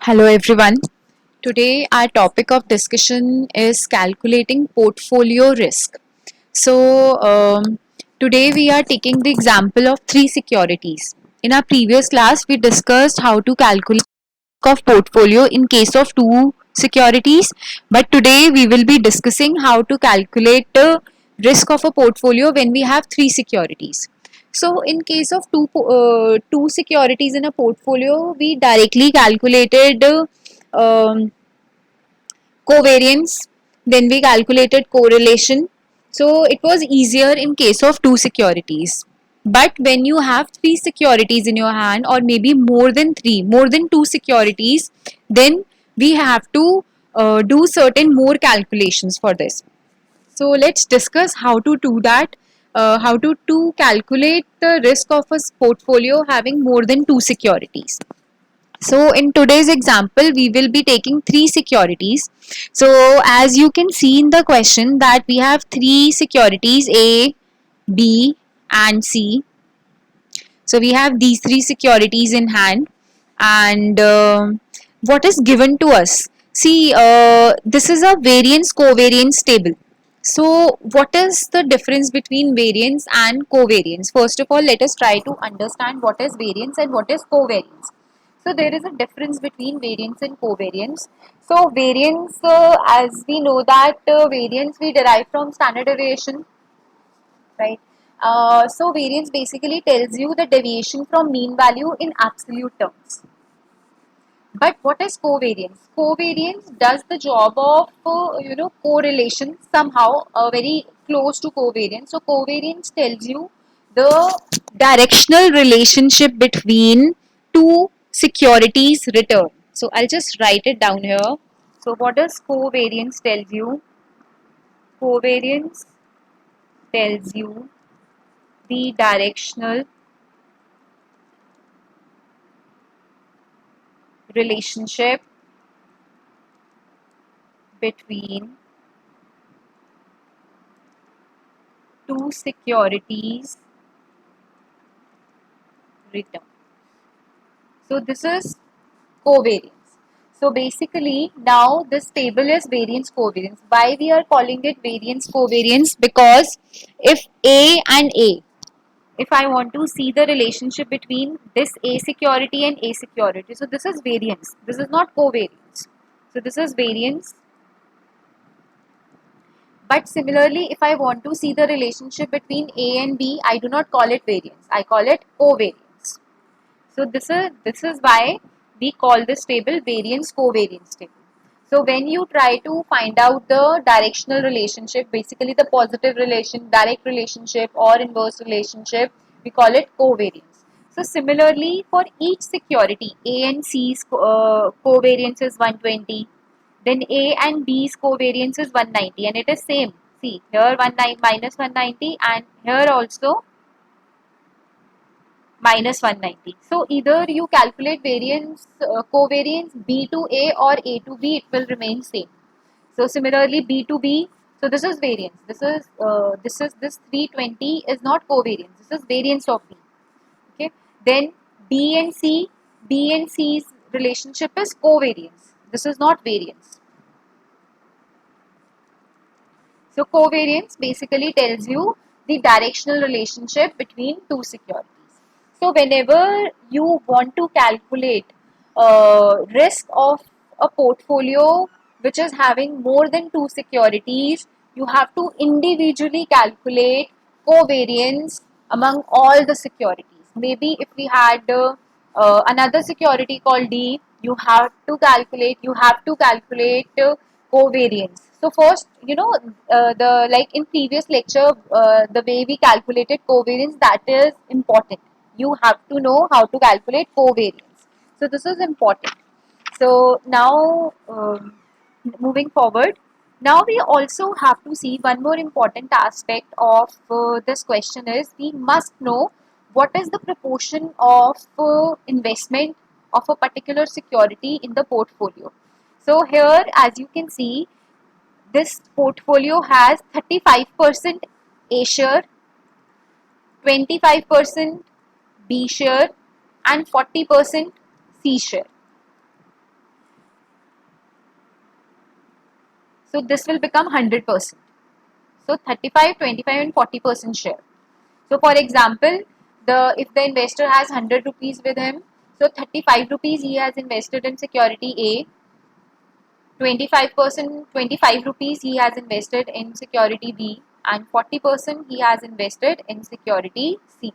Hello everyone. Today our topic of discussion is calculating portfolio risk. So today we are taking the example of three securities. In our previous class we discussed how to calculate of portfolio in case of two securities, but today we will be discussing how to calculate the risk of a portfolio when we have three securities. So in case of two securities in a portfolio, we directly calculated covariance, then we calculated correlation. So it was easier in case of two securities. But when you have three securities in your hand, or maybe more than two securities, then we have to do certain more calculations for this. So let's discuss how to do that, how to calculate the risk of a portfolio having more than two securities. So in today's example, we will be taking three securities. So as you can see in the question that we have three securities A, B and C. So we have these three securities in hand, and what is given to us? See, this is a variance covariance table. So what is the difference between variance and covariance? First of all, let us try to understand what is variance and what is covariance. So there is a difference between variance and covariance. So variance, as we know that variance we derive from standard deviation, right? So variance basically tells you the deviation from mean value in absolute terms. But what is covariance? Covariance does the job of correlation somehow, very close to covariance. So covariance tells you the directional relationship between two securities return. So I'll just write it down here. So what does covariance tells you? Covariance tells you the directional relationship between two securities return. So this is covariance. So basically now this table is variance covariance. Why we are calling it variance covariance? Because if A and A, if I want to see the relationship between this A security and A security, so this is variance. This is not covariance. So this is variance. But similarly, if I want to see the relationship between A and B, I do not call it variance. I call it covariance. So this is why we call this table variance covariance table. So when you try to find out the directional relationship, basically the positive relation, direct relationship or inverse relationship, we call it covariance. So similarly for each security, A and C's covariance is 120, then A and B's covariance is 190, and it is same. See here 19 minus 190 and here also minus 190. So either you calculate variance covariance B to A or A to B, it will remain same. So similarly B to B, so this is variance. This 320 is not covariance. This is variance of B. Okay. Then B and C, B and C's relationship is covariance. This is not variance. So covariance basically tells you the directional relationship between two securities. So whenever you want to calculate risk of a portfolio which is having more than two securities, you have to individually calculate covariance among all the securities. Maybe if we had another security called D, you have to calculate covariance. So first, the like in previous lecture, the way we calculated covariance, that is important. You have to know how to calculate covariance. So this is important. So now, moving forward, now we also have to see one more important aspect of this question is we must know what is the proportion of investment of a particular security in the portfolio. So here, as you can see, this portfolio has 35% A share, 25% B share and 40% C share. So this will become 100%. So 35, 25 and 40% share. So for example, if the investor has 100 rupees with him, so 35 rupees he has invested in security A, 25%, 25 rupees he has invested in security B, and 40% he has invested in security C.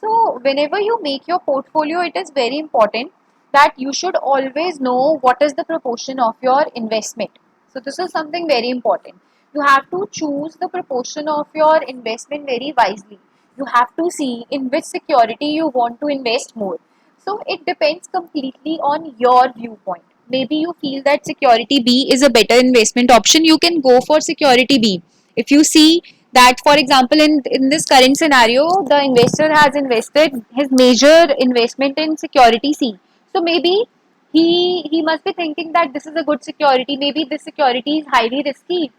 So whenever you make your portfolio, it is very important that you should always know what is the proportion of your investment. So this is something very important. You have to choose the proportion of your investment very wisely. You have to see in which security you want to invest more. So it depends completely on your viewpoint. Maybe you feel that security B is a better investment option, you can go for security B. If you see that, for example, in this current scenario, the investor has invested his major investment in security C. So maybe he must be thinking that this is a good security. Maybe this security is highly risky,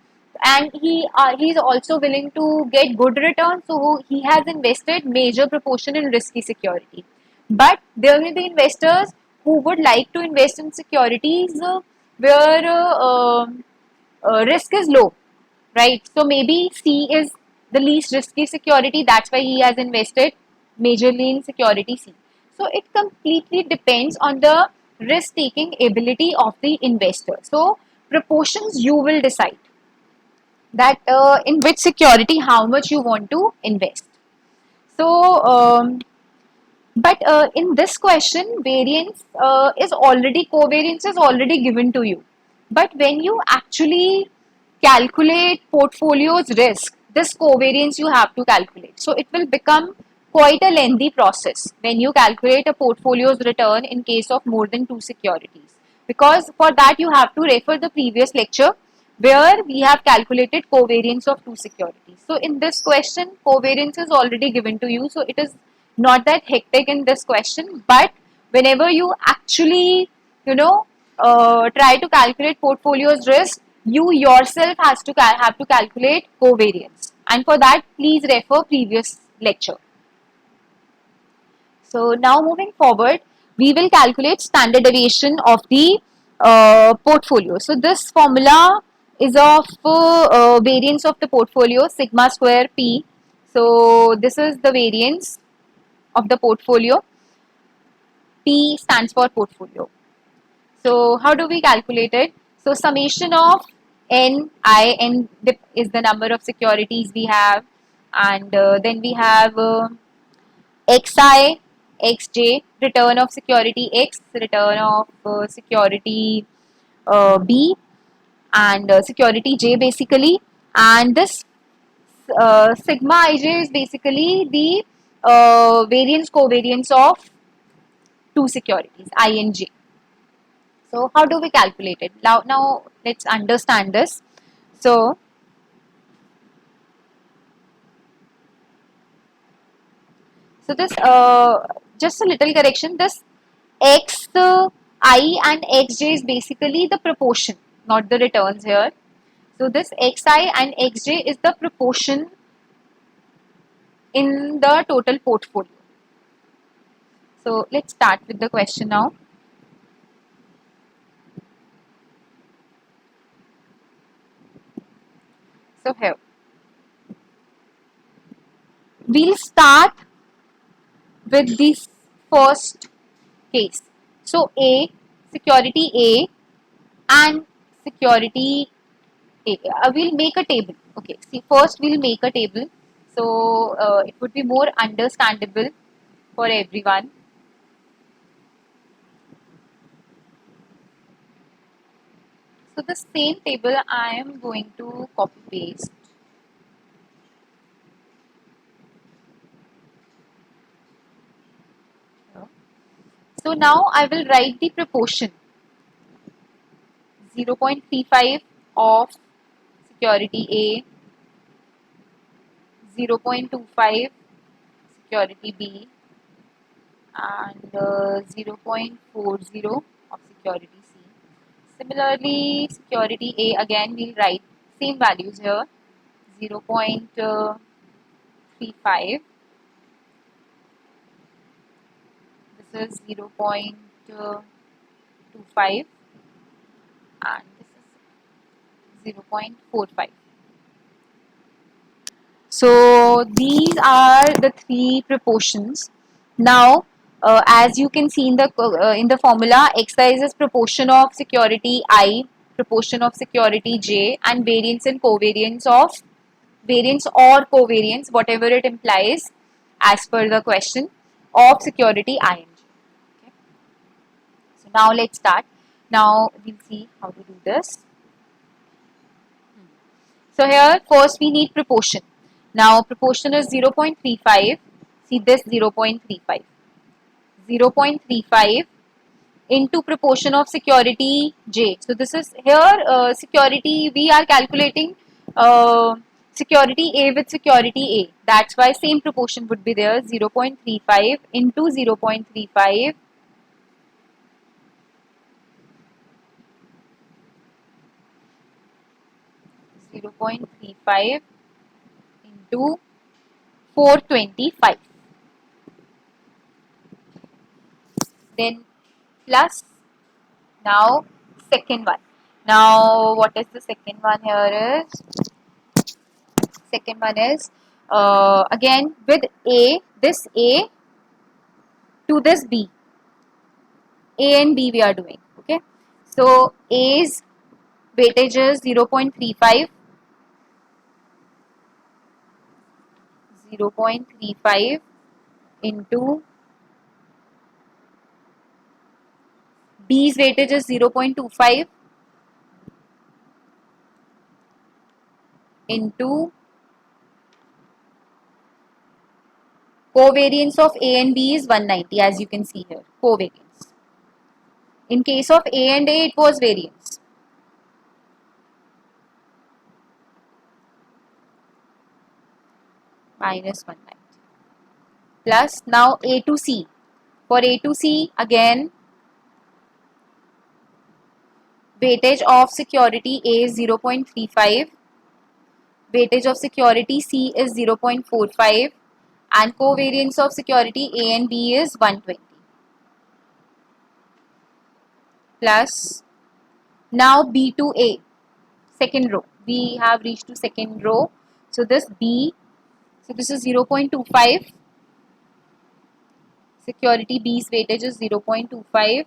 and he is also willing to get good return. So he has invested major proportion in risky security. But there will be investors who would like to invest in securities where risk is low, right? So maybe C is the least risky security. That's why he has invested majorly in security C. So it completely depends on the risk taking ability of the investor. So proportions you will decide that in which security how much you want to invest. So but in this question, variance is already covariance is already given to you. But when you actually calculate portfolio's risk, this covariance you have to calculate. So it will become quite a lengthy process when you calculate a portfolio's return in case of more than two securities. Because for that you have to refer the previous lecture where we have calculated covariance of two securities. So in this question, covariance is already given to you. So it is not that hectic in this question, but whenever you actually, you know, try to calculate portfolio's risk, you yourself have to calculate covariance. And for that, please refer previous lecture. So now moving forward, we will calculate standard deviation of the portfolio. So this formula is of variance of the portfolio sigma square p. So this is the variance of the portfolio. P stands for portfolio. So how do we calculate it? So summation of n is the number of securities we have, and then we have xi, xj, return of security x, return of security b, and security j basically, and this sigma ij is basically the variance covariance of two securities I and j. So how do we calculate it? Now let's understand this. So this just a little correction. This x I and xj is basically the proportion, not the returns here. So this xi and xj is the proportion in the total portfolio. So let's start with the question now. So here we'll start with this first case. So A, security A and security A. We'll make a table. Okay, see, first we'll make a table. So it would be more understandable for everyone. So the same table I am going to copy paste. So now I will write the proportion 0.35 of security A, 0.25 security B, and 0.40 of security C. Similarly, security A again we'll write same values here, 0.35. This is 0.25 and this is 0.45. So these are the three proportions. Now, as you can see in the formula, xi is proportion of security I, proportion of security j, and variance and covariance of variance or covariance, whatever it implies, as per the question of security I and j. Okay. So now let's start. Now we'll see how to do this. So here first we need proportion. Now proportion is 0.35. See this 0.35. 0.35 into proportion of security J. So this is here security, we are calculating security A with security A. That's why same proportion would be there, 0.35 into 0.35 0.35 into 425. Then plus now second one. Now what is the second one here is? Second one is again with A, this A to this B. A and B we are doing. Okay. So A's weightage is 0.35, 0.35 into B's weightage is 0.25 into covariance of A and B is 190, as you can see here. Covariance. In case of A and A, it was variance. Minus 190. Plus now A to C. For A to C, again, weightage of security A is 0.35, weightage of security C is 0.45, and covariance of security A and B is 120. Plus now B to A, second row. We have reached to second row. So this B, so this is 0.25. Security B's weightage is 0.25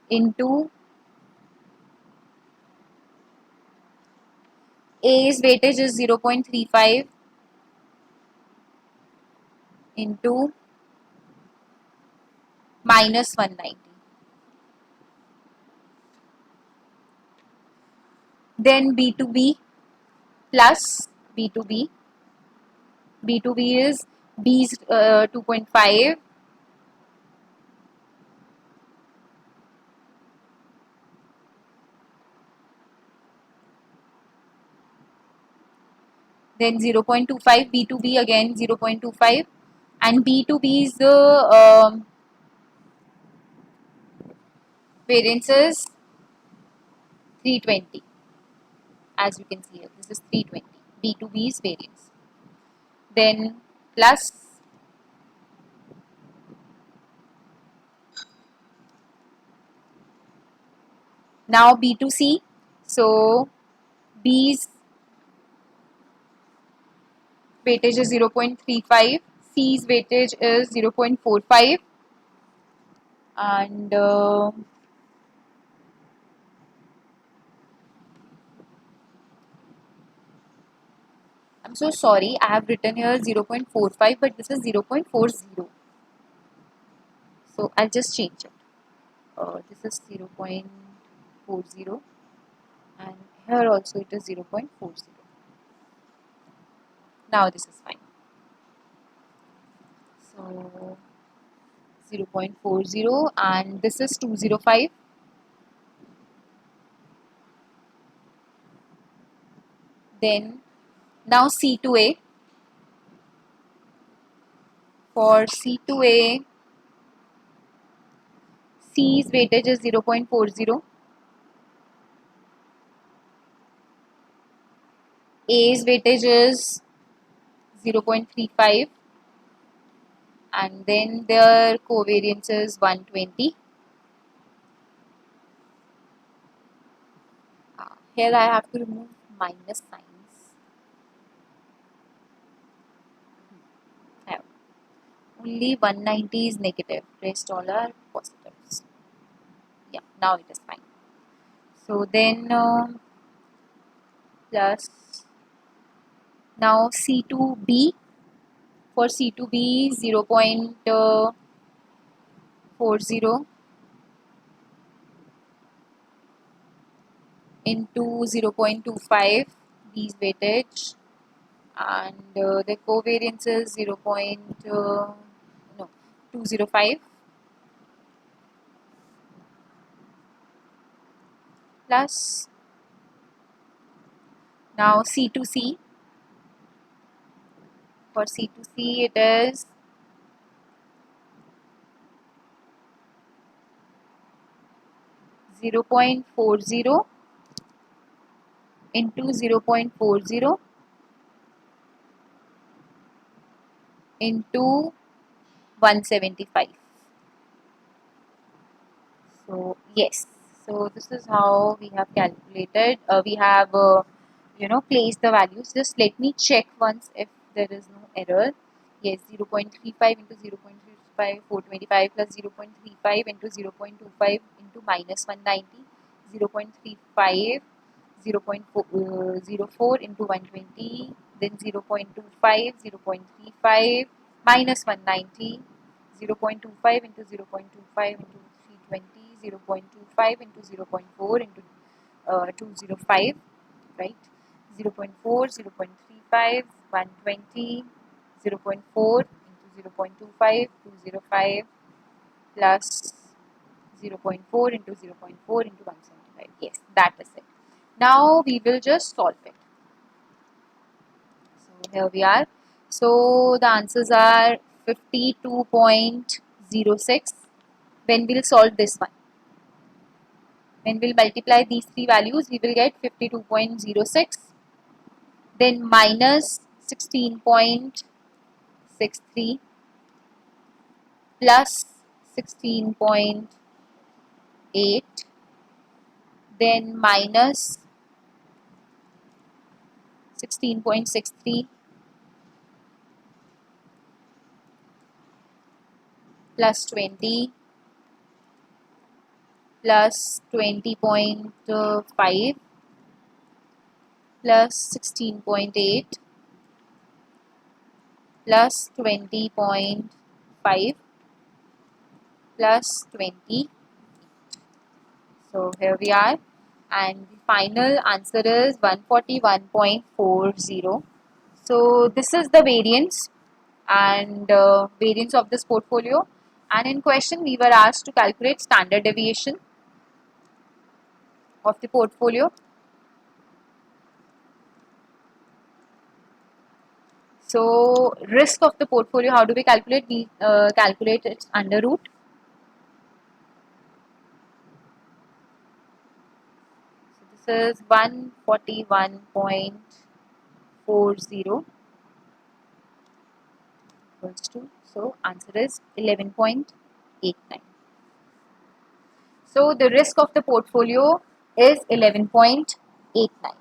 into A's weightage is 0.35 into minus 190. Then B to B plus B to B. B to B is B's 2.5. Then 0.25 B to B again 0.25, and B to B is the variance is 320, as you can see here. This is 320. B to B is variance. Then plus now B to C. So B's weightage is 0.35, C's weightage is 0.45, and I'm so sorry, I have written here 0.45, but this is 0.40. So I'll just change it. This is 0.40, and here also it is 0.40. Now this is fine. So 0.40, and this is 205. Then now C to A. For C to A, C's weightage is 0.40, A's weightage is 0.35, and then their covariance is 120. Here I have to remove minus signs. Have. Only 190 is negative, rest all are positives. Yeah, now it is fine. So then plus now C2B, for C2B 0.40 into 0.25, B's weightage, and the covariance is 205 plus now C2C. For C2C it is 0.40 into 0.40 into 175. So yes, so this is how we have calculated. We have placed the values. Just let me check once if there is no error. Yes, 0.35 into 0.35, 425 plus 0.35 into 0.25 into minus 190, 0.35, 0.04 into 120, then 0.25, 0.35, minus 190, 0.25 into 0.25 into 320, 0.25 into 0.4 into 205, right? 0.4, 0.35, 120, 0.4 into 0.25, 205 plus 0.4 into 0.4 into 175. Yes, that is it. Now we will just solve it. So here we are. So the answers are 52.06. When we'll solve this one, when we'll multiply these three values, we will get 52.06. Then minus 16.63 plus 16.8, then minus 16.63 plus 20 plus 20.5 plus 16.8 plus 20.5 plus 20. So here we are, and the final answer is 141.40. So this is the variance and variance of this portfolio, and in question we were asked to calculate standard deviation of the portfolio. So risk of the portfolio, how do we calculate? We calculate its under root. So this is 141.40 equals to, so answer is 11.89. So the risk of the portfolio is 11.89.